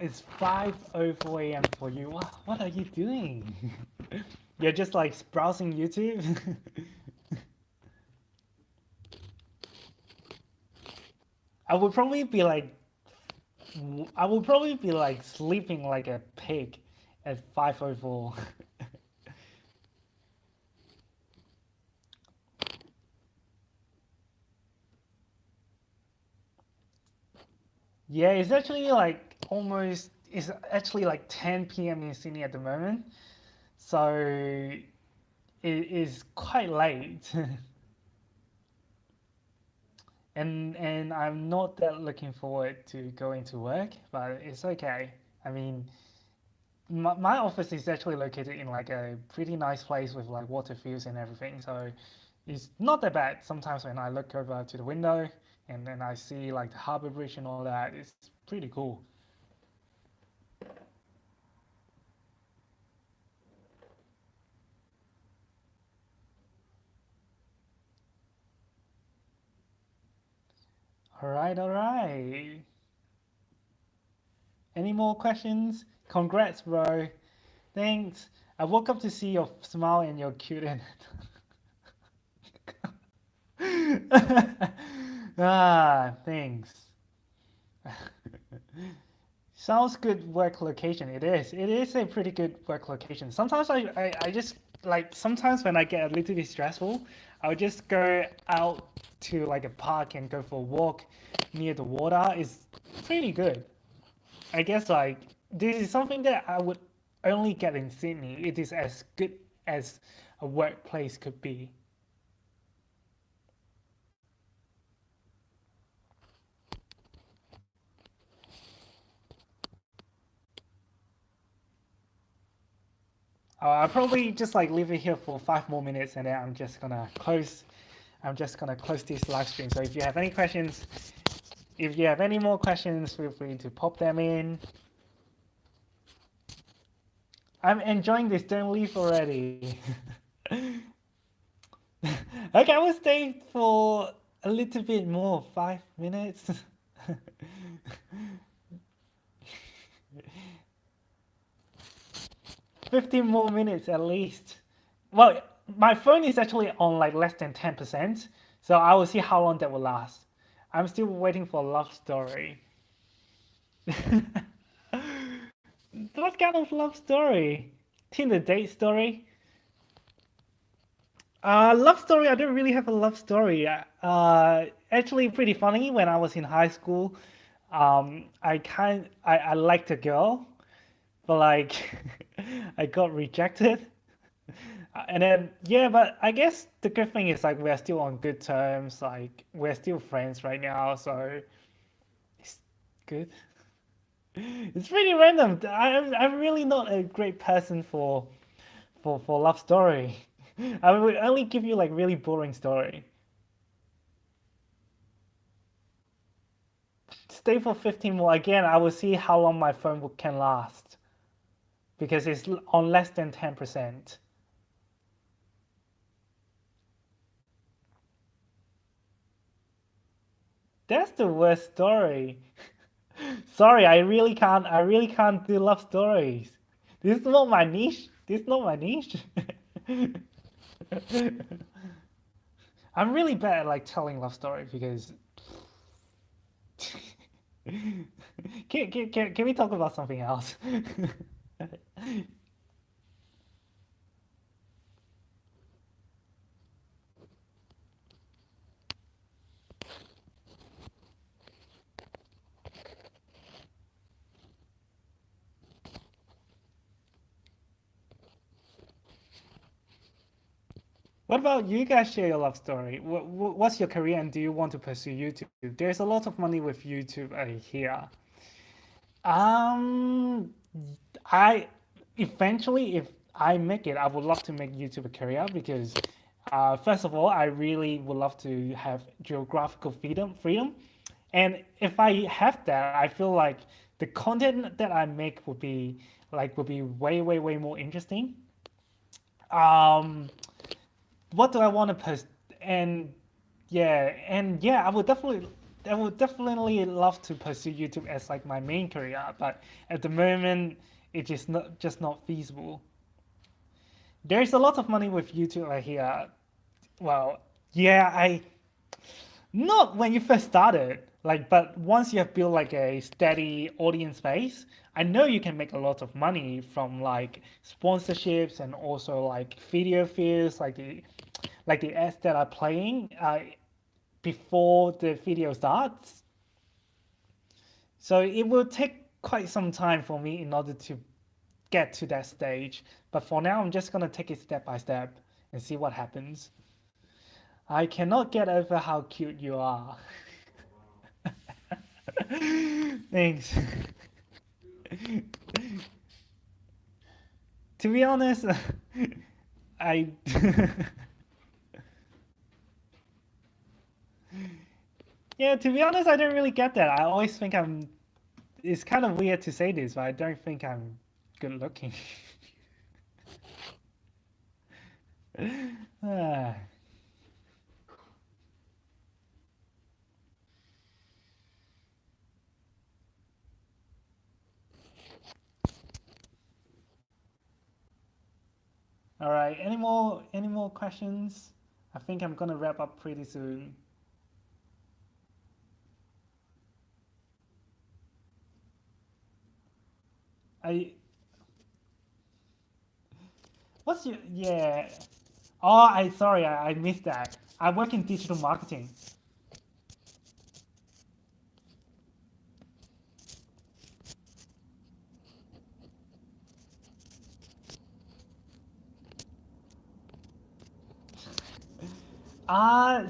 S1: It's 5:04 a.m. for you. What are you doing? You're just like browsing YouTube? I would probably be like I would probably be like sleeping like a pig at 5:04. Yeah, it's actually like almost it's actually like 10 p.m. in Sydney at the moment. So it is quite late. And I'm not that looking forward to going to work, but it's okay. I mean, my office is actually located in like a pretty nice place with like water views and everything, so it's not that bad. Sometimes when I look over to the window and then I see like the harbor bridge and all that, it's pretty cool. All right, all right. Any more questions? Congrats, bro. Thanks. I woke up to see your smile and your cute and thanks. Sounds good work location. It is. It is a pretty good work location. Sometimes I just like sometimes when I get a little bit stressful, I'll just go out to like a park and go for a walk near the water. It's pretty good. I guess like this is something that I would only get in Sydney. It is as good as a workplace could be. I'll probably just like leave it here for 5 more minutes and then I'm just gonna close this live stream. So if you have any questions, if you have any more questions, feel free to pop them in. I'm enjoying this. Don't leave already. Okay, I will stay for a little bit more. 5 minutes. 15 more minutes at least. Well, my phone is actually on like less than 10%, so I will see how long that will last. I'm still waiting for a love story. What kind of love story? Tinder date story? Love story. I don't really have a love story. Actually, pretty funny. When I was in high school, I liked a girl, but like I got rejected. And then yeah, but I guess the good thing is like we're still on good terms. Like we're still friends right now. So good. It's pretty random. I'm really not a great person for love story. I will only give you like really boring story. Stay for 15 more. Again, I will see how long my phone can last because it's on less than 10%. That's the worst story. Sorry, I really can't do love stories. This is not my niche. This is not my niche. I'm really bad at like telling love stories because can we talk about something else? What about you guys share your love story? What's your career and do you want to pursue YouTube? There's a lot of money with YouTube here. Um, I eventually, if I make it, I would love to make YouTube a career because, first of all, I really would love to have geographical freedom, and if I have that, I feel like the content that I make would be way more interesting. Um, what do I want to post? And yeah, I would definitely love to pursue YouTube as like my main career, but at the moment it's just not feasible. There's a lot of money with YouTube right here. Well, yeah, I not when you first started, like, but once you have built like a steady audience base, I know you can make a lot of money from like sponsorships and also like video views, like the ads that are playing before the video starts. So it will take quite some time for me in order to get to that stage. But for now, I'm just gonna take it step by step and see what happens. I cannot get over how cute you are. Thanks. To be honest, I yeah, to be honest, I don't really get that. I always think I'm it's kind of weird to say this, but I don't think I'm good looking. Ah. All right, any more questions? I think I'm gonna wrap up pretty soon. I what's your yeah. Oh, I sorry, I missed that. I work in digital marketing.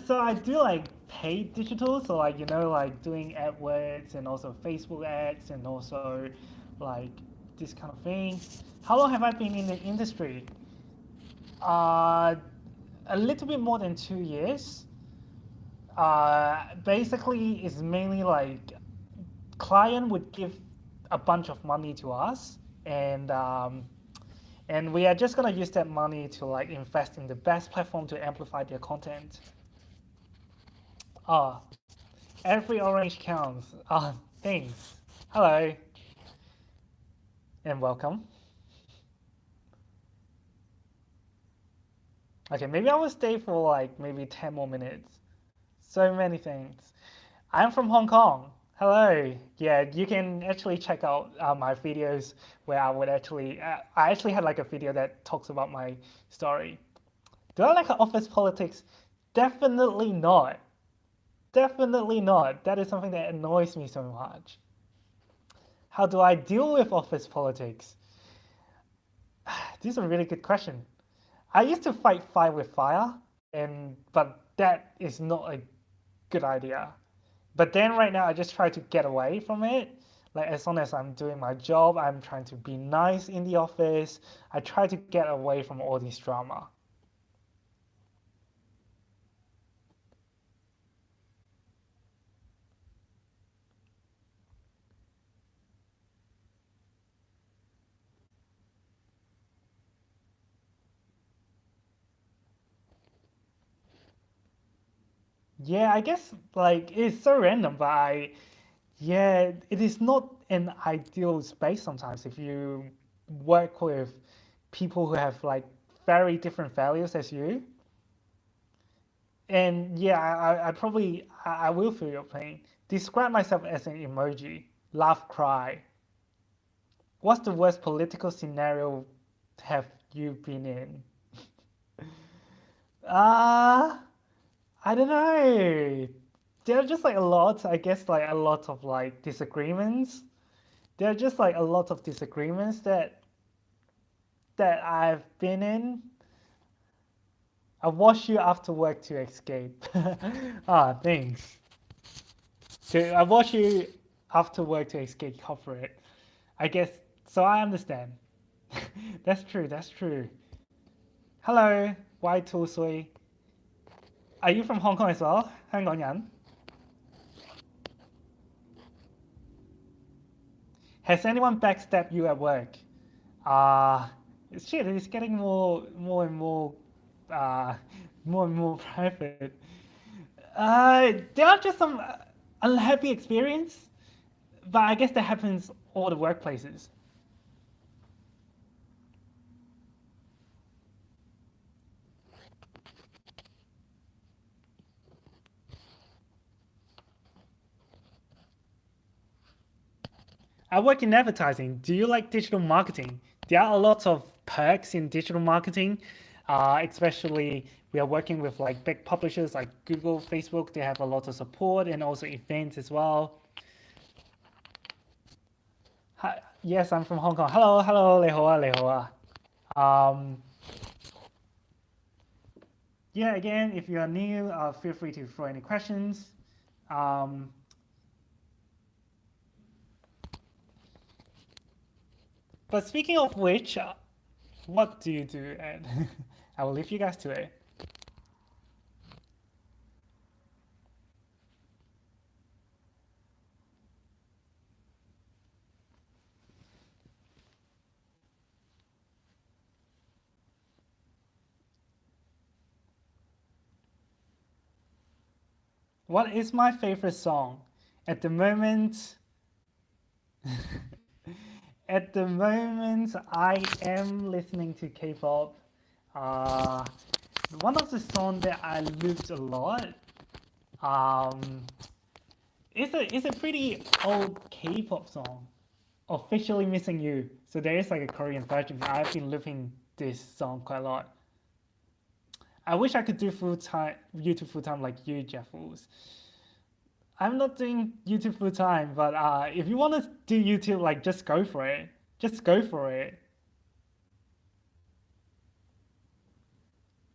S1: So I do like paid digital, so like like doing AdWords and also Facebook ads and also like this kind of thing. How long have I been in the industry? Uh, a little bit more than 2 years. Basically, it's mainly like client would give a bunch of money to us, and we are just gonna use that money to like invest in the best platform to amplify their content. Ah, every orange counts. Ah, thanks. Hello and welcome. Okay, maybe I will stay for like maybe 10 more minutes. So many things. I'm from Hong Kong. Hello. Yeah, you can actually check out my videos where I actually had like a video that talks about my story. Do I like office politics? Definitely not. Definitely not. That is something that annoys me so much. How do I deal with office politics? This is a really good question. I used to fight fire with fire, but that is not a good idea. But then right now I just try to get away from it. Like as long as I'm doing my job, I'm trying to be nice in the office. I try to get away from all this drama. Yeah, I guess like it's so random, but yeah, it is not an ideal space sometimes if you work with people who have like very different values as you. And yeah, I probably I will feel your pain. Describe myself as an emoji. Laugh, cry. What's the worst political scenario have you been in? Uh, I don't know. There are just like a lot, I guess like a lot of like disagreements. There are just like a lot of disagreements that I've been in. I watch you after work to escape. Ah, thanks. So I watch you after work to escape corporate. I guess so. I understand. That's true. That's true. Hello, White Tulsui. Are you from Hong Kong as well? 香港人? Has anyone backstabbed you at work? Uh, shit, it's getting uh, more and more private. There are just some unhappy experience, but I guess that happens all the workplaces. I work in advertising. Do you like digital marketing? There are a lot of perks in digital marketing, especially we are working with like big publishers like Google, Facebook. They have a lot of support and also events as well. Hi, yes, I'm from Hong Kong. Hello, hello, 你好啊，你好啊. Yeah, again, if you are new, feel free to throw any questions. But speaking of which, what do you do? And I will leave you guys to it. What is my favorite song? At the moment, at the moment, I am listening to K-pop. One of the songs that I looped a lot. It's a pretty old K-pop song. Officially Missing You. So there is like a Korean version. I've been looping this song quite a lot. I wish I could do full-time YouTube full-time like you, Jeffels. I'm not doing YouTube full-time, but if you want to do YouTube, like just go for it. Just go for it.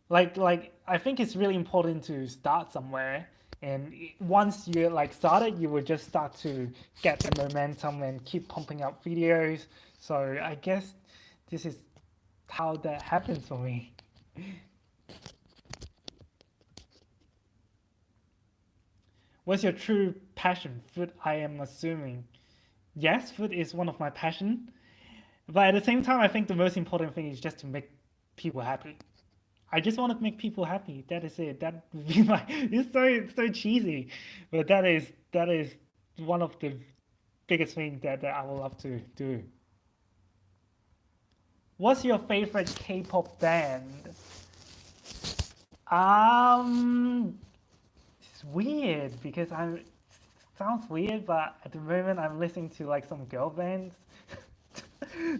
S1: Like I think it's really important to start somewhere, and once you like started, you will just start to get the momentum and keep pumping out videos. So I guess this is how that happens for me. What's your true passion? Food, I am assuming. Yes, food is one of my passion, but at the same time, I think the most important thing is just to make people happy. I just want to make people happy. That is it. That would be my. It's so cheesy, but that is one of the biggest things that I would love to do. What's your favorite K-pop band? It's weird because I'm. Sounds weird, but at the moment I'm listening to like some girl bands.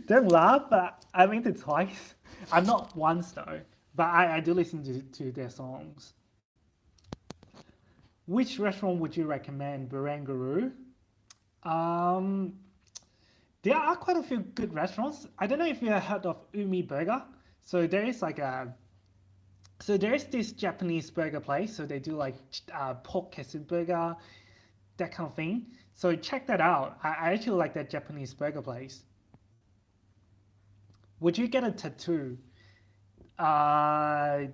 S1: Don't laugh, but I'm into Twice. I'm not once though, but I do listen to their songs. Which restaurant would you recommend, Barangaroo? Um, there are quite a few good restaurants. I don't know if you have heard of Umi Burger. So there is like a so there is this Japanese burger place. So they do like pork katsu burger. that kind of thing. So check that out. I actually like that Japanese burger place. Would you get a tattoo? I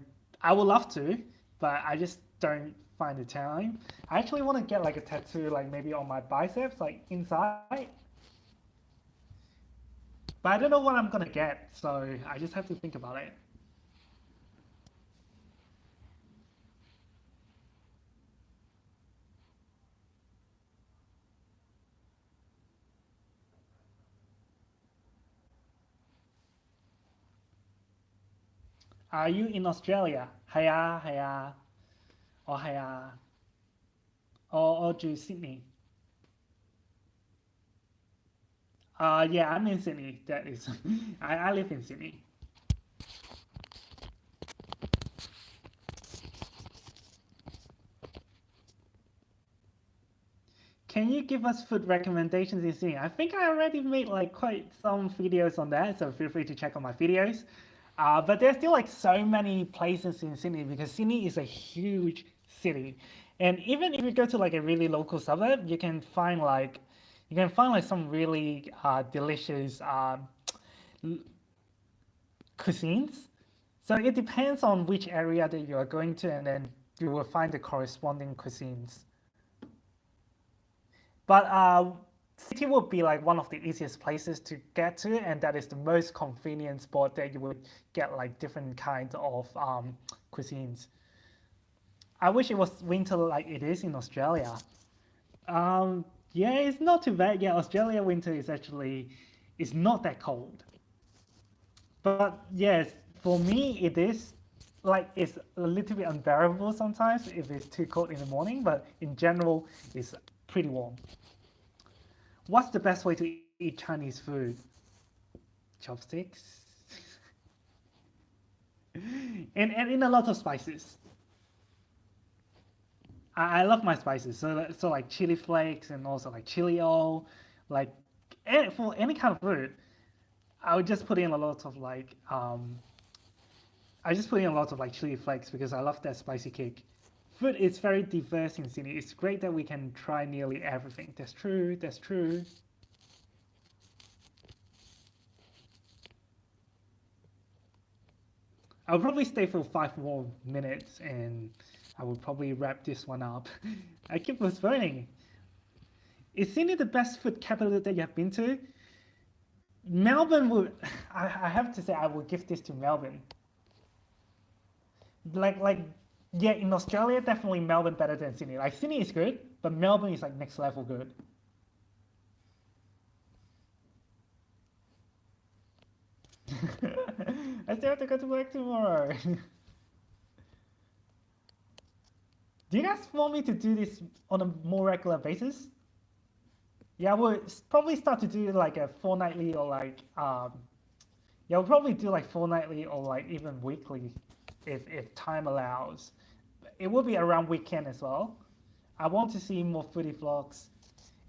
S1: would love to, but I just don't find the time. I actually want to get like a tattoo, like maybe on my biceps, like inside. But I don't know what I'm gonna get, so I just have to think about it. Are you in Australia? Hiya, hiya, or hiya, or to Sydney? Yeah, I'm in Sydney. That is, I live in Sydney. Can you give us food recommendations in Sydney? I think I already made like quite some videos on that, so feel free to check out my videos. But there's still like so many places in Sydney because Sydney is a huge city, and even if you go to like a really local suburb, you can find like some really delicious cuisines. So it depends on which area that you are going to, and then you will find the corresponding cuisines. But city would be like one of the easiest places to get to, and that is the most convenient spot that you would get like different kinds of cuisines. I wish it was winter like it is in Australia. Yeah, it's not too bad. Yeah, Australia winter is not that cold. But yes, for me it is like it's a little bit unbearable sometimes if it's too cold in the morning, but in general it's pretty warm. What's the best way to eat Chinese food? Chopsticks? And in a lot of spices. I love my spices. So like chili flakes and also like chili oil, like for any kind of food, I would just put in a lot of like I just put in a lot of like chili flakes because I love that spicy kick. Food is very diverse in Sydney. It's great that we can try nearly everything. That's true. That's true. I'll probably stay for 5 more minutes and I will probably wrap this one up. I keep postponing. Is Sydney the best food capital that you have been to? Melbourne would. I have to say I would give this to Melbourne. Like yeah, in Australia definitely Melbourne better than Sydney. Like Sydney is good, but Melbourne is like next level good. I still have to go to work tomorrow. Do you guys want me to do this on a more regular basis? Yeah, we'll probably start to do like a fortnightly or like yeah, we'll probably do like fortnightly or like even weekly if time allows. It will be around weekend as well. I want to see more foodie vlogs.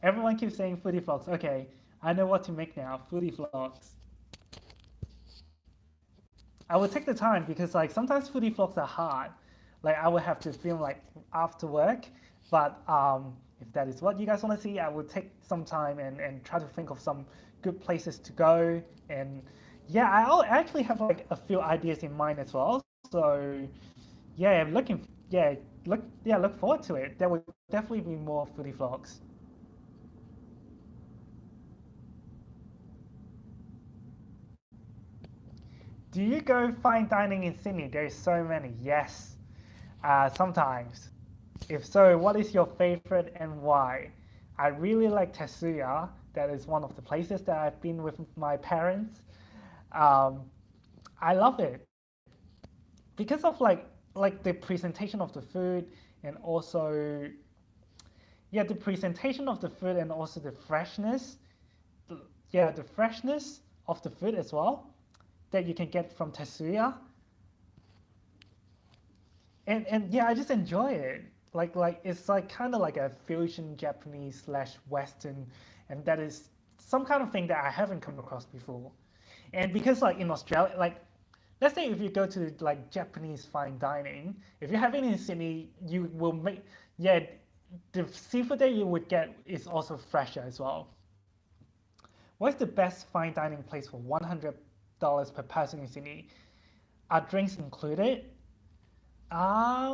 S1: Everyone keeps saying foodie vlogs. Okay, I know what to make now. Foodie vlogs. I will take the time because like sometimes foodie vlogs are hard. Like I would have to film like after work, but if that is what you guys want to see, I will take some time and try to think of some good places to go. And yeah, I actually have like a few ideas in mind as well. So yeah, look forward to it. There will definitely be more foodie vlogs. Do you go fine dining in Sydney? There's so many. Yes, sometimes. If so, what is your favorite and why? I really like Tetsuya. That is one of the places that I've been with my parents. Um, I love it because of like the presentation of the food and also yeah the presentation of the food and also the freshness. Yeah, the freshness of the food as well that you can get from Tetsuya. And yeah, I just enjoy it. Like it's like kind of like a fusion Japanese slash Western, and that is some kind of thing that I haven't come across before. And because like in Australia, like let's say if you go to like Japanese fine dining, if you have it in Sydney, you will make yeah the seafood that you would get is also fresher as well. What's the best fine dining place for $100 per person in Sydney? Are drinks included?